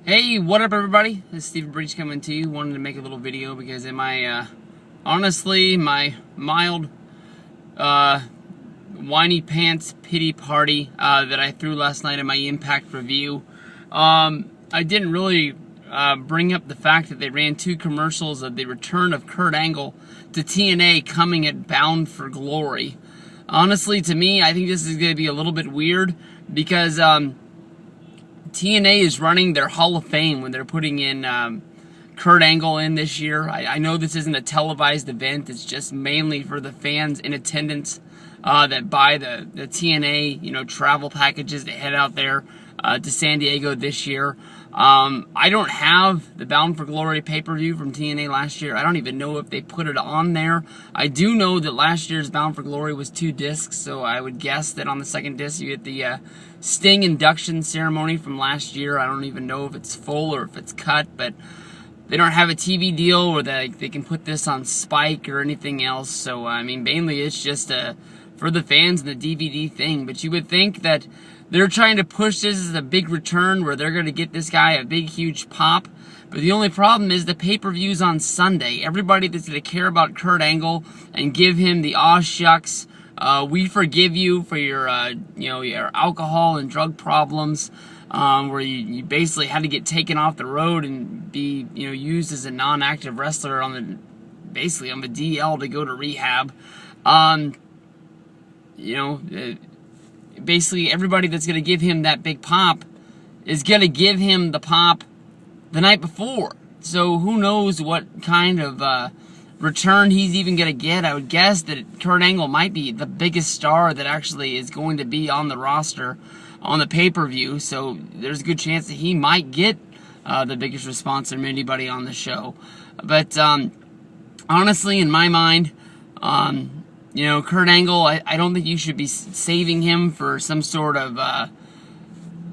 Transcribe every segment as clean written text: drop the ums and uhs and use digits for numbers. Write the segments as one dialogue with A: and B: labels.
A: Hey, what up everybody? This is Stephen Breach coming to you. Wanted to make a little video because in my, honestly, my mild, whiny pants pity party that I threw last night in my Impact review, I didn't really bring up the fact that they ran 2 commercials of the return of Kurt Angle to TNA coming at Bound for Glory. Honestly, to me, I think this is going to be a little bit weird because, TNA is running their Hall of Fame when they're putting in Kurt Angle in this year. I know this isn't a televised event. It's just mainly for the fans in attendance that buy the TNA, travel packages to head out there to San Diego this year. I don't have the Bound for Glory pay-per-view from TNA last year. I don't even know if they put it on there. I do know that last year's Bound for Glory was 2 discs, so I would guess that on the second disc you get the Sting induction ceremony from last year. I don't even know if it's full or if it's cut, but they don't have a TV deal where they can put this on Spike or anything else. So, I mean, mainly it's just for the fans and the DVD thing. But you would think that they're trying to push this as a big return where they're going to get this guy a big, huge pop. But the only problem is the pay-per-view's on Sunday. Everybody that's going to care about Kurt Angle and give him the aw shucks, we forgive you for your, your alcohol and drug problems, where you basically had to get taken off the road and be, used as a non-active wrestler basically on the DL to go to rehab. Basically everybody that's going to give him that big pop is going to give him the pop the night before. So who knows what kind of return he's even going to get. I would guess that Kurt Angle might be the biggest star that actually is going to be on the roster on the pay-per-view. So there's a good chance that he might get the biggest response from anybody on the show. But honestly, in my mind, Kurt Angle, I don't think you should be saving him for some sort of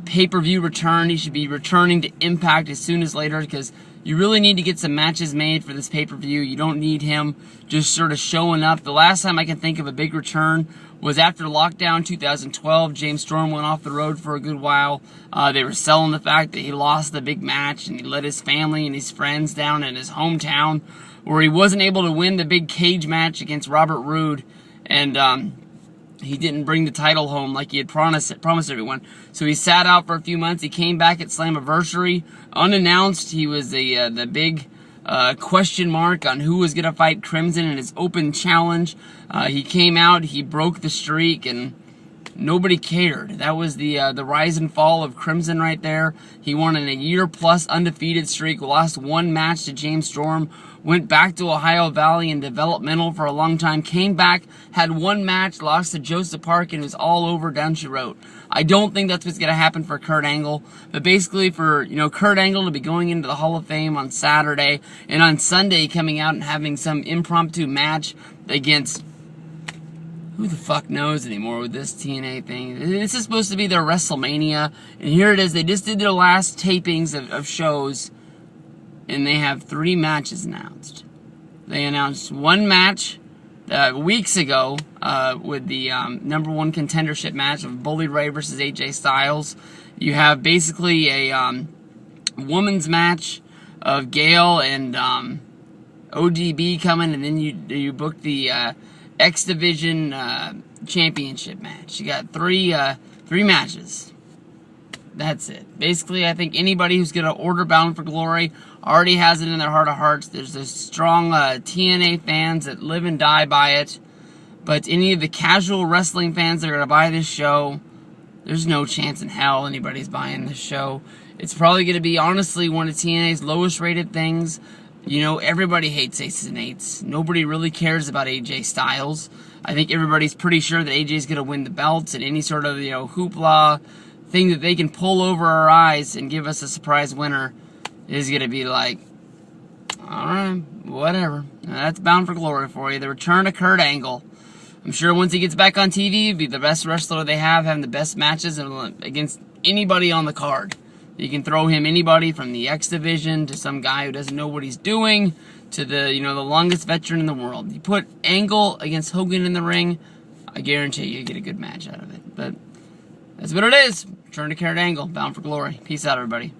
A: pay-per-view return. He should be returning to Impact as soon as later because you really need to get some matches made for this pay-per-view. You don't need him just sort of showing up. The last time I can think of a big return was after Lockdown 2012. James Storm went off the road for a good while. They were selling the fact that he lost the big match and he let his family and his friends down in his hometown where he wasn't able to win the big cage match against Robert Roode. And he didn't bring the title home like he had promised everyone. So he sat out for a few months. He came back at Slammiversary unannounced. He was the big question mark on who was going to fight Crimson in his open challenge. He came out, he broke the streak, and nobody cared. That was the rise and fall of Crimson right there. He won in a year-plus undefeated streak, lost 1 match to James Storm, went back to Ohio Valley in developmental for a long time, came back, had 1 match, lost to Joseph Park, and it was all over down she wrote. I don't think that's what's going to happen for Kurt Angle, but basically for, Kurt Angle to be going into the Hall of Fame on Saturday, and on Sunday coming out and having some impromptu match against who the fuck knows anymore with this TNA thing. This is supposed to be their WrestleMania, and here it is. They just did their last tapings of shows, and they have 3 matches announced. They announced 1 match weeks ago with the #1 contendership match of Bully Ray versus AJ Styles. You have basically a women's match of Gail and ODB coming, and then you book the X Division championship match. You got 3 matches. That's it. Basically, I think anybody who's going to order Bound for Glory already has it in their heart of hearts. There's those strong TNA fans that live and die by it. But any of the casual wrestling fans that are going to buy this show, there's no chance in hell anybody's buying this show. It's probably going to be, honestly, one of TNA's lowest rated things. Everybody hates Aces and Eights. Nobody really cares about AJ Styles. I think everybody's pretty sure that AJ's going to win the belts, and any sort of, hoopla thing that they can pull over our eyes and give us a surprise winner is going to be like, alright, whatever. That's Bound for Glory for you. The return of Kurt Angle. I'm sure once he gets back on TV, he'll be the best wrestler they have, having the best matches against anybody on the card. You can throw him anybody from the X Division to some guy who doesn't know what he's doing to the longest veteran in the world. You put Angle against Hogan in the ring, I guarantee you get a good match out of it. But that's what it is. Turn to Kurt Angle, Bound for Glory. Peace out, everybody.